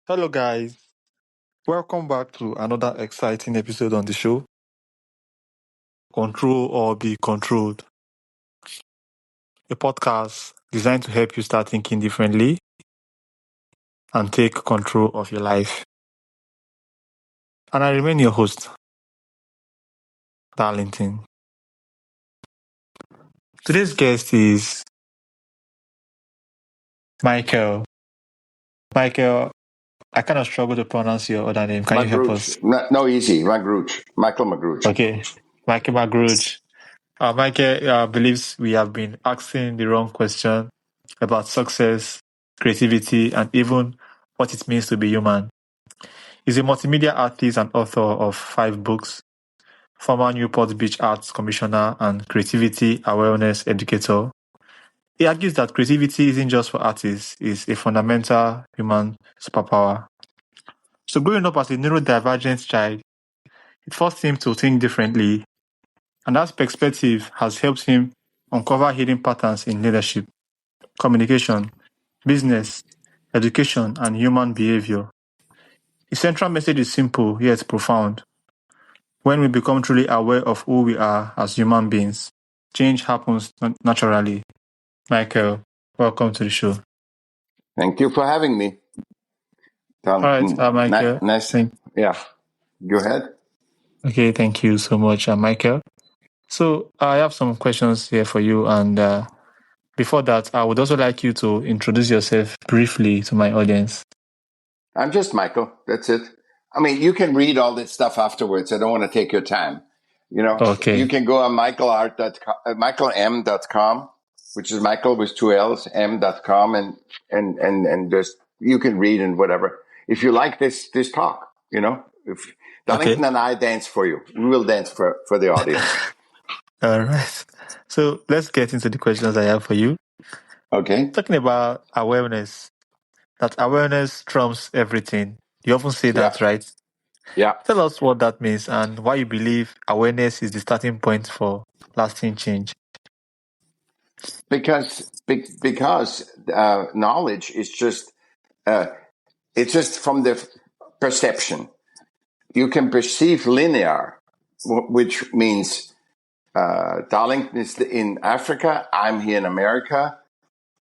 Hello, guys. Welcome back to another exciting episode on the show. Control or Be Controlled, a podcast designed to help you start thinking differently and take control of your life. And I remain your host, Darlington. Today's guest is Michael. Michael, I kind of struggle to pronounce your other name. Can you help us? Magruge. No, easy. Magruge. Michael Magruge. Okay, Michael Magruge. Michael believes we have been asking the wrong question about success, creativity, and even what it means to be human. He's a multimedia artist and author of 5 books, former Newport Beach Arts Commissioner and creativity awareness educator. He argues that creativity isn't just for artists, it's a fundamental human superpower. So growing up as a neurodivergent child, it forced him to think differently, and that perspective has helped him uncover hidden patterns in leadership, communication, business, education, and human behavior. The central message is simple yet profound. When we become truly aware of who we are as human beings, change happens naturally. Michael, welcome to the show. Thank you for having me. All right, Michael. Nice. Yeah. Go ahead. Okay, thank you so much, Michael. So I have some questions here for you, and before that, I would also like you to introduce yourself briefly to my audience. I'm just Michael. That's it. I mean, you can read all this stuff afterwards. I don't want to take your time. Okay. You can go on michaelm.com, which is Michael with 2 L's, m.com, and just, you can read and whatever. If you like this talk, if Darlington and I dance for you, we will dance for the audience. All right. So let's get into the questions I have for you. Okay. Talking about awareness, that awareness trumps everything. You often say that, right? Yeah. Tell us what that means and why you believe awareness is the starting point for lasting change. Because knowledge is just it's just from the perception. You can perceive linear, which means Darlington is in Africa, I'm here in America.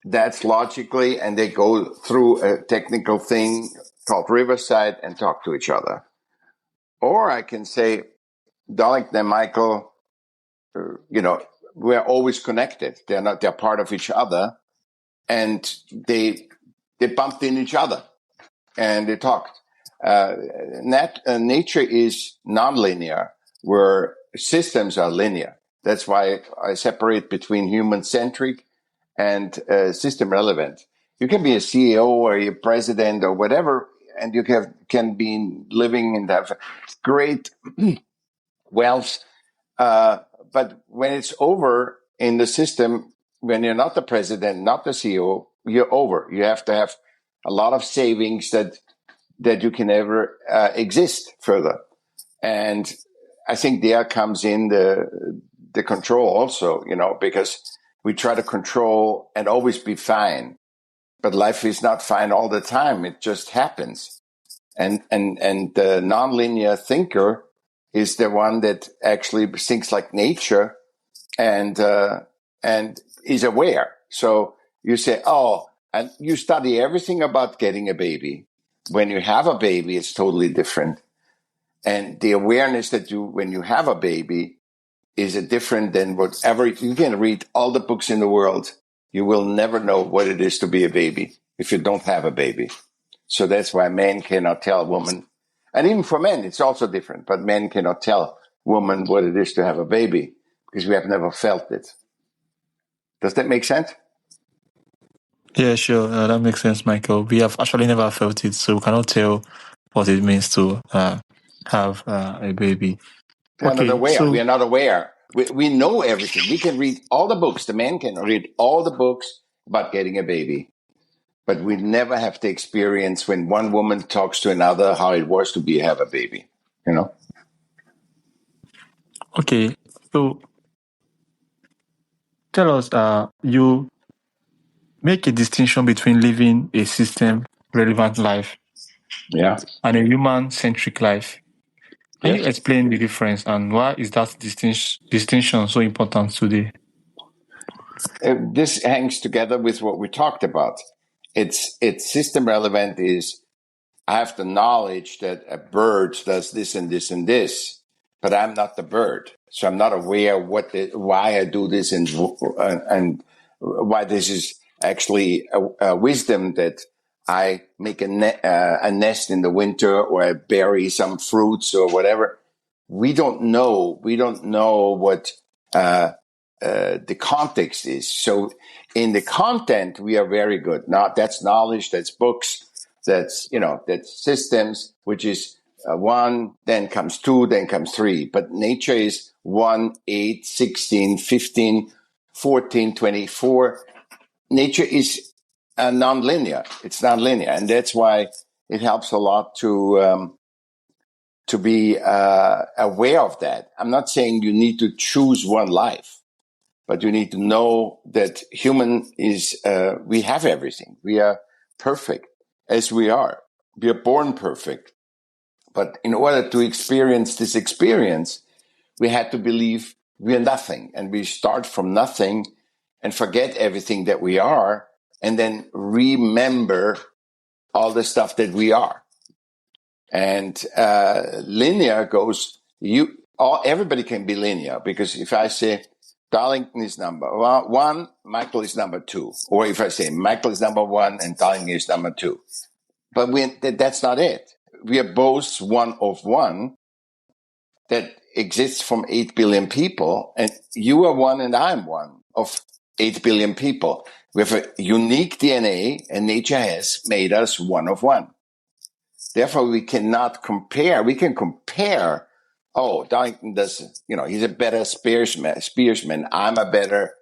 That's logically, and they go through a technical thing called Riverside and talk to each other. Or I can say, Darlington and Michael, we're always connected. They're part of each other, and they bumped in each other and they talked. Nature is nonlinear, where systems are linear. That's why I separate between human centric and system relevant. You can be a CEO or a president or whatever, and you can be living and have great wealth. But when it's over in the system, when you're not the president, not the CEO, you're over. You have to have a lot of savings that you can ever exist further. And I think there comes in the control also, because we try to control and always be fine. But life is not fine all the time. It just happens. And the nonlinear thinker is the one that actually thinks like nature and is aware. So you say, and you study everything about getting a baby. When you have a baby, it's totally different. And the awareness that when you have a baby is different than whatever. You can read all the books in the world. You will never know what it is to be a baby if you don't have a baby. So that's why men cannot tell women. And even for men, it's also different. But men cannot tell women what it is to have a baby because we have never felt it. Does that make sense? Yeah, sure. That makes sense, Michael. We have actually never felt it, so we cannot tell what it means to have a baby. We are not aware. We know everything. We can read all the books. The man can read all the books about getting a baby. But we never have the experience when one woman talks to another how it was to have a baby, Okay, so tell us, you make a distinction between living a system relevant life Yeah. and a human-centric life. Can you Yes. explain the difference and why is that distinction so important today? This hangs together with what we talked about. It's system relevant is I have the knowledge that a bird does this and this and this, but I'm not the bird, so I'm not aware why I do this and why this is actually a wisdom that I make a nest in the winter or I bury some fruits or whatever. We don't know. We don't know what the context is. So in the content, we are very good. Now that's knowledge, that's books, that's systems, which is one, then comes two, then comes three. But nature is 1, 8, 16, 15, 14, 24. Nature is non-linear. It's non-linear, and that's why it helps a lot to be aware of that. I'm not saying you need to choose one life, but you need to know that human is, we have everything. We are perfect as we are. We are born perfect. But in order to experience this experience, we had to believe we are nothing. And we start from nothing and forget everything that we are and then remember all the stuff that we are. And linear goes, everybody can be linear, because if I say Darlington is number one, Michael is number two, or if I say Michael is number one and Darlington is number two, but that's not it. We are both one of one that exists from 8 billion people, and you are one and I'm one of 8 billion people. We have a unique DNA, and nature has made us one of one. Therefore, we cannot compare. We can compare. Oh, Darlington does, he's a better spearsman. I'm a better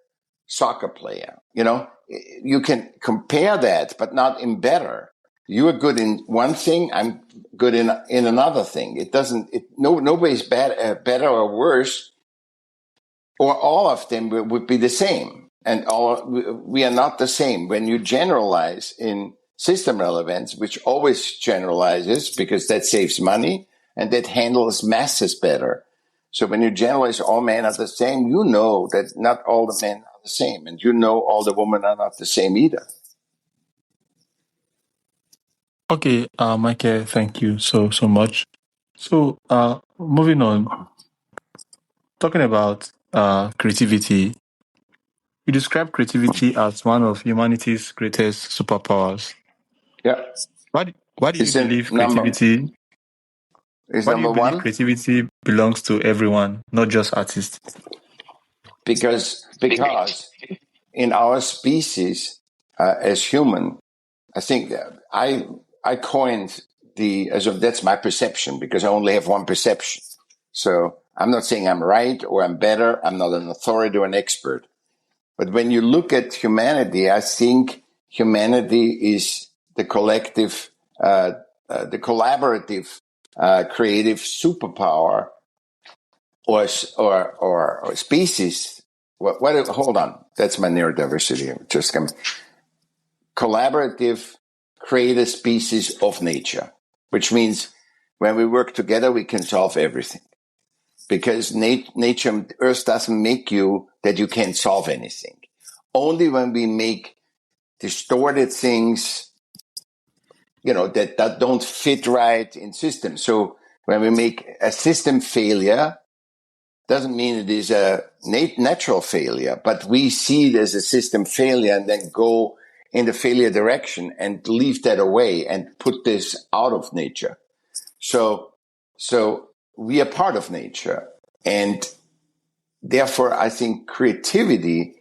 soccer player. You can compare that, but not in better. You are good in one thing. I'm good in another thing. It doesn't. Nobody's better or worse, or all of them would be the same. And we are not the same. When you generalize in system relevance, which always generalizes because that saves money and that handles masses better. So when you generalize all men are the same, you know that not all the men are the same, and you know all the women are not the same either. Okay, Michael, thank you so much. So, moving on, talking about creativity, you describe creativity as one of humanity's greatest superpowers. Yeah. Why do you Is it believe creativity? Why do you number believe one? creativity belongs to everyone, not just artists? Because in our species, as human, I think I coined that's my perception, because I only have one perception. So I'm not saying I'm right or I'm better. I'm not an authority or an expert. But when you look at humanity, I think humanity is the collective, the collaborative, creative superpower or species. Hold on. That's my neurodiversity. Just come. Collaborative, creative species of nature, which means when we work together, we can solve everything. Because nature, Earth doesn't make you that you can't solve anything. Only when we make distorted things, that don't fit right in systems. So when we make a system failure, doesn't mean it is a natural failure, but we see it as a system failure and then go in the failure direction and leave that away and put this out of nature. So we are part of nature, and therefore I think creativity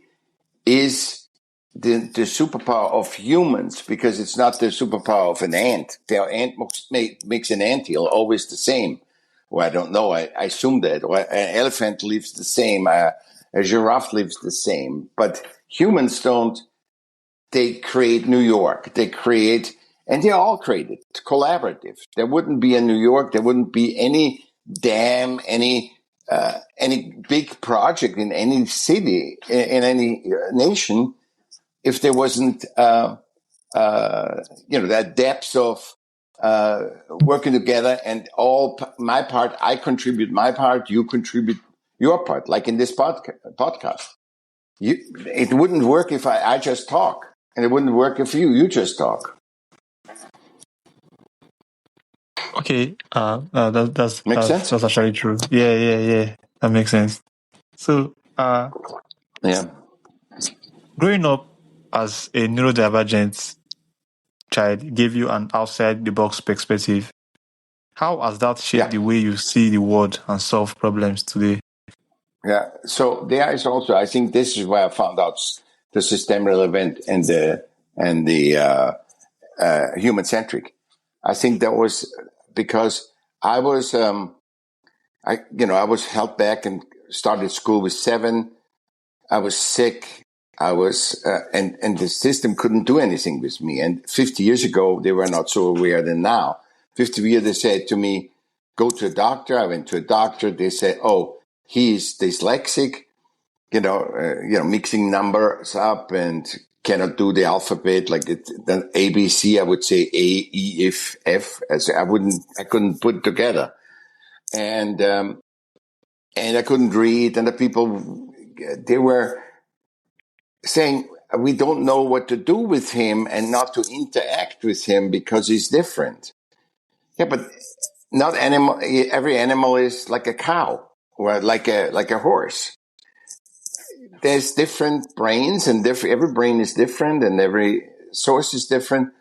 is the superpower of humans, because it's not the superpower of an ant. The ant makes an anthill always the same. Well, I don't know. I assume that. Or an elephant lives the same. A giraffe lives the same. But humans don't. They create New York. And they're all created collaborative. There wouldn't be a New York. There wouldn't be any dam, any big project in any city, in any nation, if there wasn't, that depth of working together, and my part, I contribute my part, you contribute your part, like in this podcast. It wouldn't work if I just talk, and it wouldn't work if you just talk. Okay, Makes sense? that's actually true. Yeah. That makes sense. So, Yeah. growing up as a neurodivergent child gave you an outside the box perspective. How has that shaped the way you see the world and solve problems today? Yeah. So there is also, I think this is where I found out the system relevant and the human centric. I think that was because I was, I was held back and started school with 7. I was sick. I was, and the system couldn't do anything with me. And 50 years ago, they were not so aware than now. 50 years, they said to me, go to a doctor. I went to a doctor. They said, oh, he's dyslexic, mixing numbers up and cannot do the alphabet like the ABC. I would say A, E, F. As I couldn't put it together, and I couldn't read. And the people, they were saying, we don't know what to do with him and not to interact with him because he's different. Yeah, but not every animal is like a cow or like a horse. There's different brains, and every brain is different, and every source is different.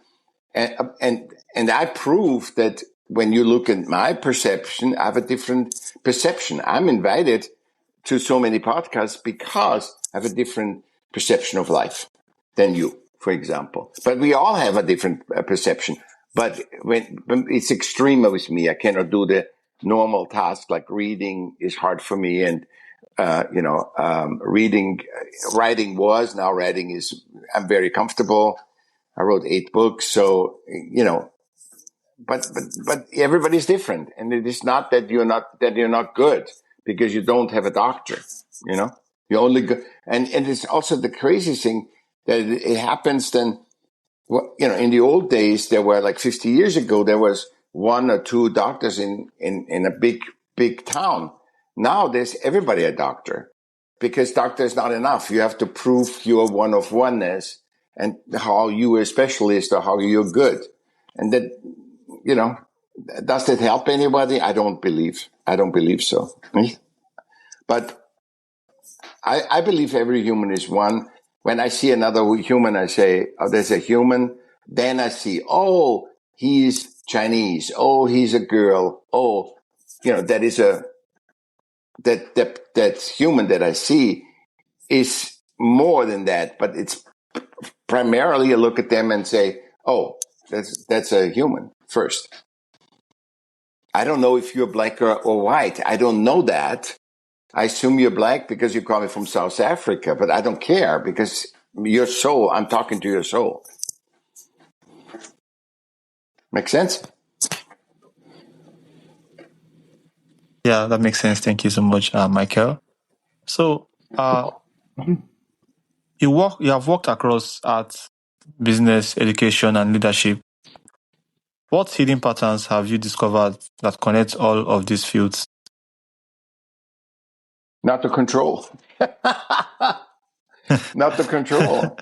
And I prove that when you look at my perception, I have a different perception. I'm invited to so many podcasts because I have a different perception of life than you, for example. But we all have a different perception. But when it's extreme with me, I cannot do the normal task like reading is hard for me, and writing was, now writing is, I'm very comfortable. I wrote 8 books. So, but everybody's different. And it is not that you're not good because you don't have a doctor, you only go. And it's also the crazy thing that it happens then, in the old days, there were like 50 years ago, there was 1 or 2 doctors in a big town. Now there's everybody a doctor, because doctor is not enough. You have to prove your one of oneness and how you are a specialist or how you're good. And that, does that help anybody? I don't believe so. But I believe every human is one. When I see another human, I say, oh, there's a human. Then I see, oh, he's Chinese. Oh, he's a girl. Oh, that is that human that I see is more than that. But it's primarily I look at them and say, oh, that's a human first. I don't know if you're black or white. I don't know that. I assume you're black because you call me from South Africa, but I don't care because your soul, I'm talking to your soul. Make sense? Yeah, that makes sense. Thank you so much, Michael. So, you have worked across art, business, education, and leadership. What hidden patterns have you discovered that connect all of these fields? Not to control. Not to control.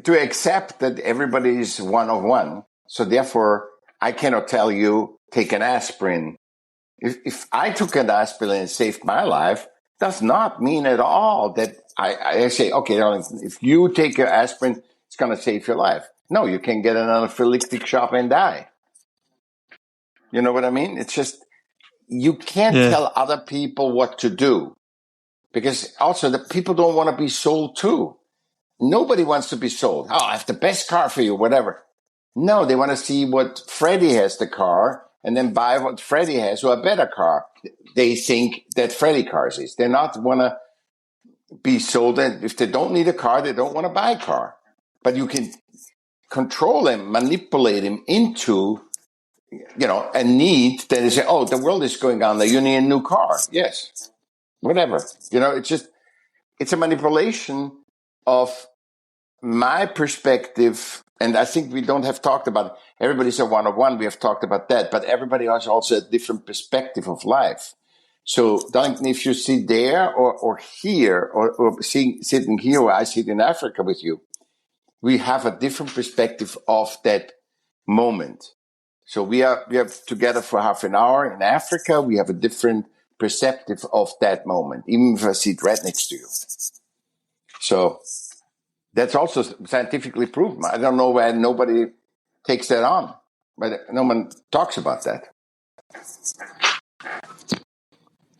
To accept that everybody is one of one. So therefore, I cannot tell you, take an aspirin. If I took an aspirin and saved my life, does not mean at all that I say, okay, Darlington, if you take your aspirin, it's going to save your life. No, you can get an anaphylactic shock and die. You know what I mean? It's just, you can't tell other people what to do, because also the people don't want to be sold too. Nobody wants to be sold. Oh, I have the best car for you, whatever. No, they want to see what Freddie has, the car, and then buy what Freddie has, or a better car. They think that Freddie cars is. They not want to be sold. And if they don't need a car, they don't want to buy a car. But you can control them, manipulate them into, a need that is, oh, the world is going on there. You need a new car. Yes. Whatever. It's a manipulation of my perspective And I think we don't have talked about, everybody's a one-on-one, we have talked about that, but everybody has also a different perspective of life. So, Darlington, if you sit there or here, or sitting here where I sit in Africa with you, we have a different perspective of that moment. So we are together for half an hour in Africa. We have a different perspective of that moment, even if I sit right next to you. So that's also scientifically proven. I don't know why nobody takes that on, but no one talks about that.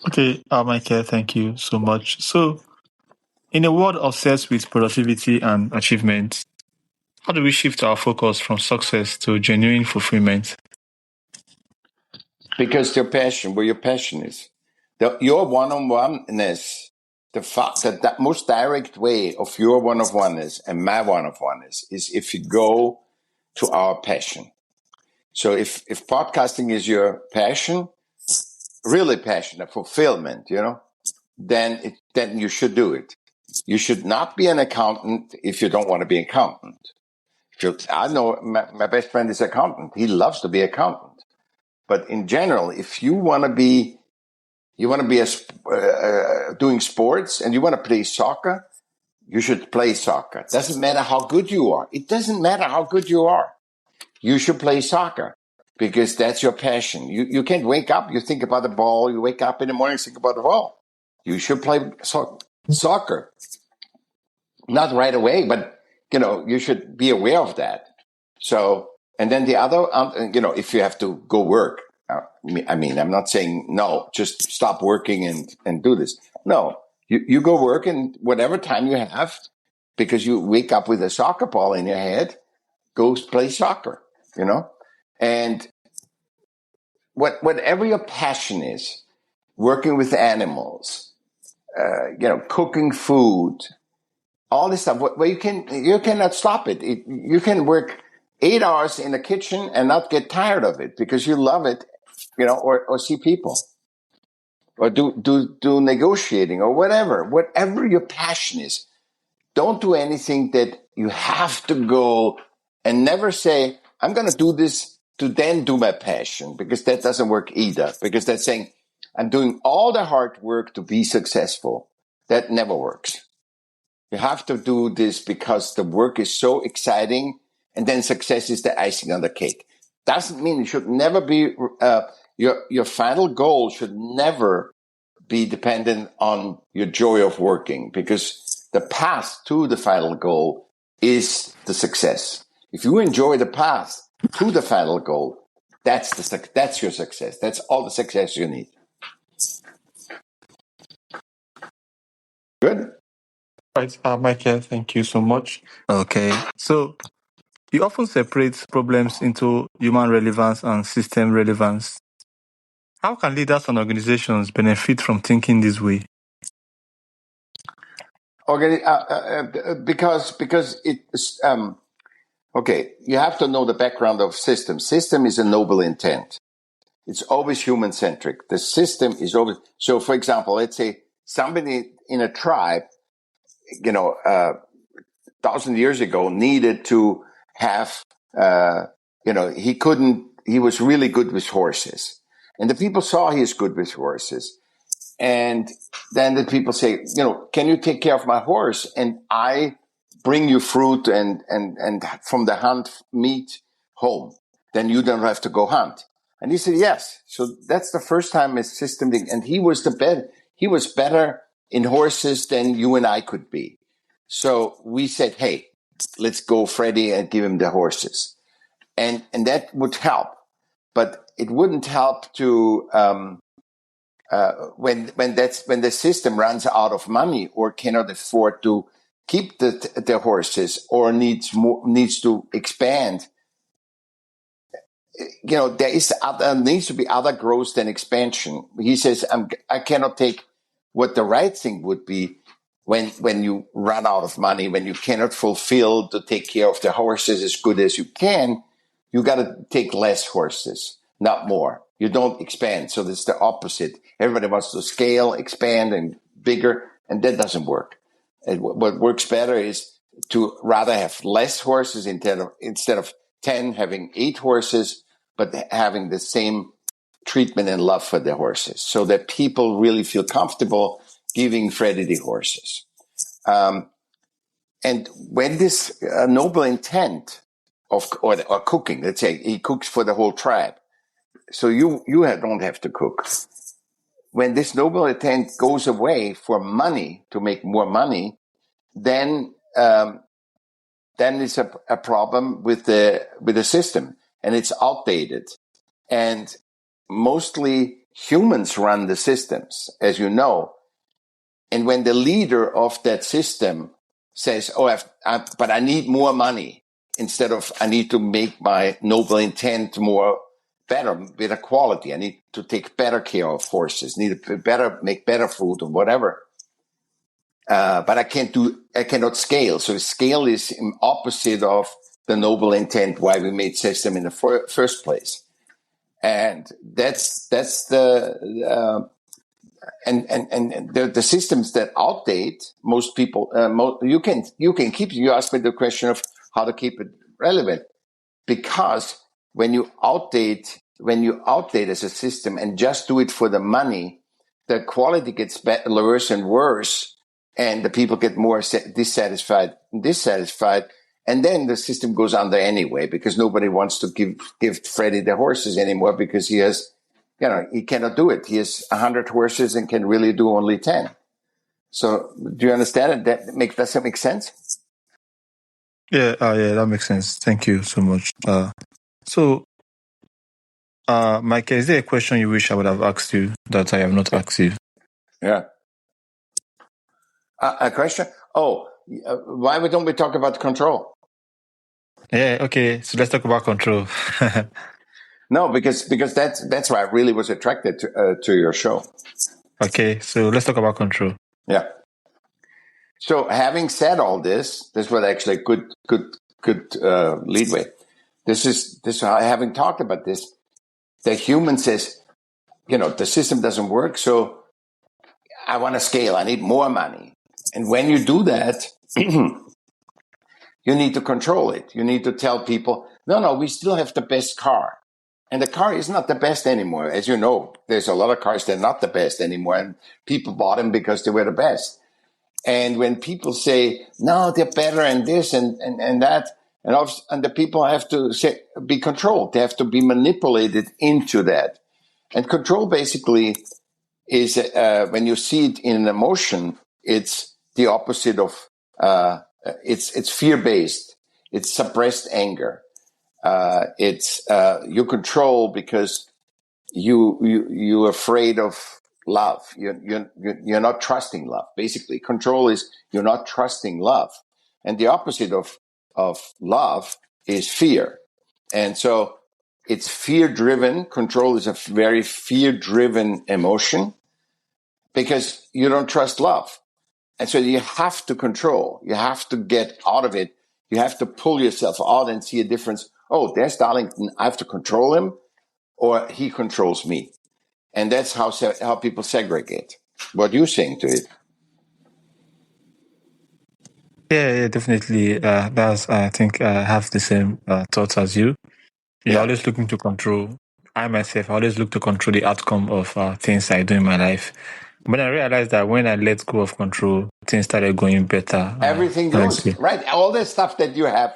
Okay, Michael, thank you so much. So, in a world obsessed with productivity and achievement, how do we shift our focus from success to genuine fulfillment? Because where your passion is. Your one-on-oneness, the most direct way of your one-on-oneness and my one-on-oneness is if you go to our passion. So if podcasting is your passion, really passion, a fulfillment, then you should do it. You should not be an accountant if you don't want to be an accountant. I know my best friend is an accountant. He loves to be an accountant. But in general, if you want to be doing sports and you want to play soccer, you should play soccer. It doesn't matter how good you are. It doesn't matter how good you are. You should play soccer because that's your passion. You can't wake up, you think about the ball. You wake up in the morning, think about the ball. You should play soccer. Not right away, but, you should be aware of that. So, and then the other, if you have to go work, I'm not saying, no, just stop working and do this. No, you go work in whatever time you have because you wake up with a soccer ball in your head, go play soccer, and whatever your passion is, working with animals, cooking food, all this stuff, where you cannot stop it. You can work 8 hours in the kitchen and not get tired of it because you love it, or see people, or do negotiating or whatever your passion is. Don't do anything that you have to go, and never say, I'm going to do this to then do my passion, because that doesn't work either. Because that's saying, I'm doing all the hard work to be successful. That never works. You have to do this because the work is so exciting, and then success is the icing on the cake. Doesn't mean it should never be, your final goal should never be dependent on your joy of working, because the path to the final goal is the success. If you enjoy the path to the final goal, that's your success. That's all the success you need. Good? Right, Michael, thank you so much. Okay, so you often separate problems into human relevance and system relevance. How can leaders and organizations benefit from thinking this way? Okay, because it's okay. You have to know the background of system. System is a noble intent. It's always human centric. The system is always so. For example, let's say somebody in a tribe, 1,000 years ago, needed to have, he was really good with horses, and the people saw he is good with horses. And then the people say, can you take care of my horse? And I bring you fruit and from the hunt meat home. Then you don't have to go hunt. And he said, yes. So that's the first time his system did. And he was he was better in horses than you and I could be. So we said, hey, let's go, Freddie, and give him the horses. And that would help. But it wouldn't help to, when the system runs out of money or cannot afford to keep the horses or needs to expand, there needs to be other growth than expansion. He says, I cannot take what the right thing would be when you run out of money, when you cannot fulfill to take care of the horses as good as you can. You got to take less horses, not more. You don't expand. So that's the opposite. Everybody wants to scale, expand, and bigger, and that doesn't work. And what works better is to rather have less horses instead of 10 having 8 horses, but having the same treatment and love for the horses, so that people really feel comfortable giving Freddie the horses. And when this noble intent or cooking, let's say he cooks for the whole tribe, so you don't have to cook. When this noble intent goes away for money, to make more money, then it's a problem with the system, and it's outdated. And mostly humans run the systems, as you know. And when the leader of that system says, but I need more money, instead of I need to make my noble intent better quality. I need to take better care of horses, need to make better food or whatever. But I cannot scale. So scale is opposite of the noble intent why we made system in the first place. And that's the the systems that outdate most people. You asked me the question of how to keep it relevant, because when you outdate as a system and just do it for the money, the quality gets worse and worse, and the people get more dissatisfied, and then the system goes under anyway, because nobody wants to give Freddie the horses anymore, because he has, he cannot do it. He has 100 horses and can really do only 10. So do you understand it? Does that make sense? Yeah, that makes sense. Thank you so much. Mike, is there a question you wish I would have asked you that I have not asked you? Yeah. A question? Why don't we talk about control? Yeah, okay. So let's talk about control. No, because that's why I really was attracted to your show. Okay, so let's talk about control. Yeah. So having said all this was actually a good leadway. This is how, having talked about this, the human says, the system doesn't work, so I want to scale. I need more money. And when you do that, you need to control it. You need to tell people, no, we still have the best car. And the car is not the best anymore. As you know, there's a lot of cars that are not the best anymore, and people bought them because they were the best. And when people say, no, they're better and this and that, and the people have to be controlled. They have to be manipulated into that. And control basically is, when you see it in emotion, it's the opposite of, it's fear-based. It's suppressed anger. It's you control because you're afraid of love. You're not trusting love. Basically, control is you're not trusting love, and the opposite of love is fear. And so it's fear-driven. Control is a very fear-driven emotion because you don't trust love, and so you have to control. You have to get out of it. You have to pull yourself out and see a difference. Oh, there's Darlington. I have to control him, or he controls me. And that's how people segregate. What are you saying to it? Yeah, definitely. I think I have the same thoughts as you. You're always looking to control. I myself always look to control the outcome of things I do in my life. But I realized that when I let go of control, things started going better. Everything goes, right? All the stuff that you have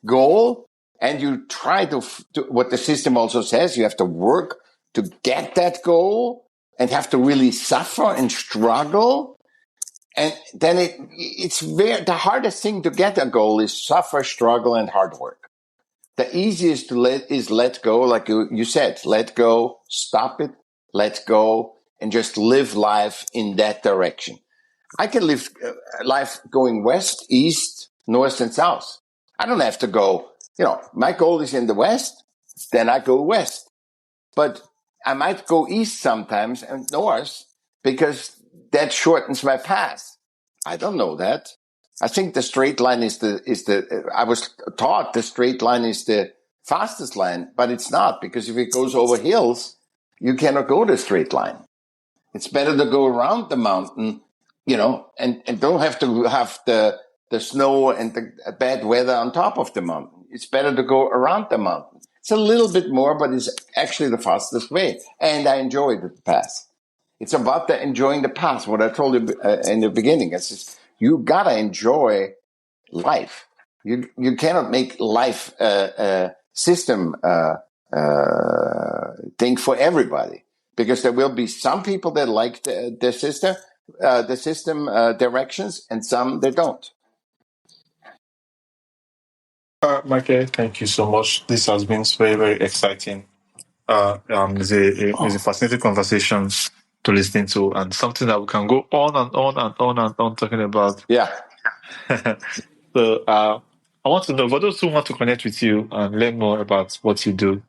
goal, and you try to what the system also says, you have to work to get that goal and have to really suffer and struggle. And then it's the hardest thing to get a goal is suffer, struggle, and hard work. The easiest to let go, like you said, let go, stop it, let go, and just live life in that direction. I can live life going west, east, north, and south. I don't have to go, my goal is in the west, then I go west. But I might go east sometimes and north because that shortens my path. I don't know that. I think the straight line I was taught the straight line is the fastest line, but it's not, because if it goes over hills, you cannot go the straight line. It's better to go around the mountain, and don't have to have the the snow and the bad weather on top of the mountain. It's better to go around the mountain. It's a little bit more, but it's actually the fastest way. And I enjoy the path. It's about enjoying the path. What I told you in the beginning is just, you gotta enjoy life. You cannot make life a system thing for everybody, because there will be some people that like the system directions, and some that don't. Michael, thank you so much. This has been very, very exciting. It's a fascinating conversation to listen to, and something that we can go on and on and on and on talking about. Yeah. So I want to know, for those who want to connect with you and learn more about what you do,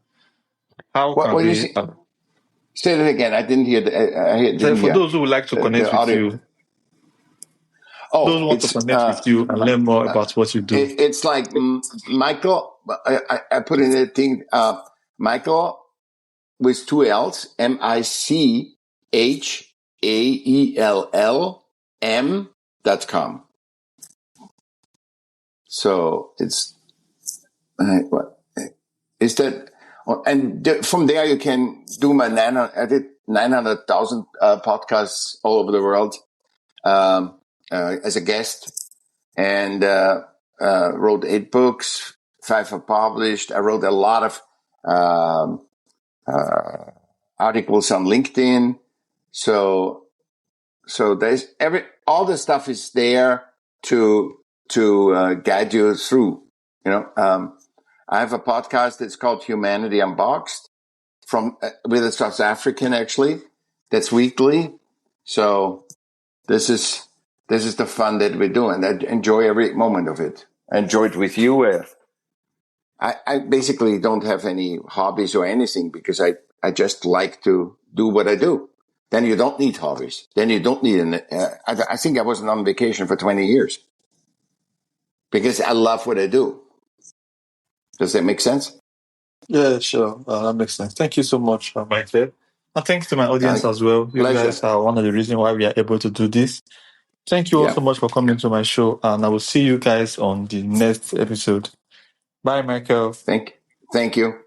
how What can you they? say? Say that again. I didn't hear. Didn't For hear those who would like to connect the with audio. you, those who Oh, want to connect with you and learn more about what you do. it's like Michael. I put in a thing. Michael with two L's. MICHAELLM.com. So it's what is that? And from there you can do my 900,000 podcasts all over the world as a guest, and wrote 8 books, 5 are published. I wrote a lot of articles on LinkedIn. So there's all the stuff is there to guide you through. I have a podcast that's called Humanity Unboxed with a South African, actually. That's weekly. So this is the fun that we're doing. I enjoy every moment of it. I enjoy it with you. I basically don't have any hobbies or anything, because I just like to do what I do. Then you don't need hobbies. Then you don't need I think I wasn't on vacation for 20 years because I love what I do. Does that make sense? Yeah, sure. That makes sense. Thank you so much, Michael. And thanks to my audience as well. You Pleasure. guys are one of the reasons why we are able to do this. Thank you all so much for coming to my show, and I will see you guys on the next episode. Bye, Michael. Thank you.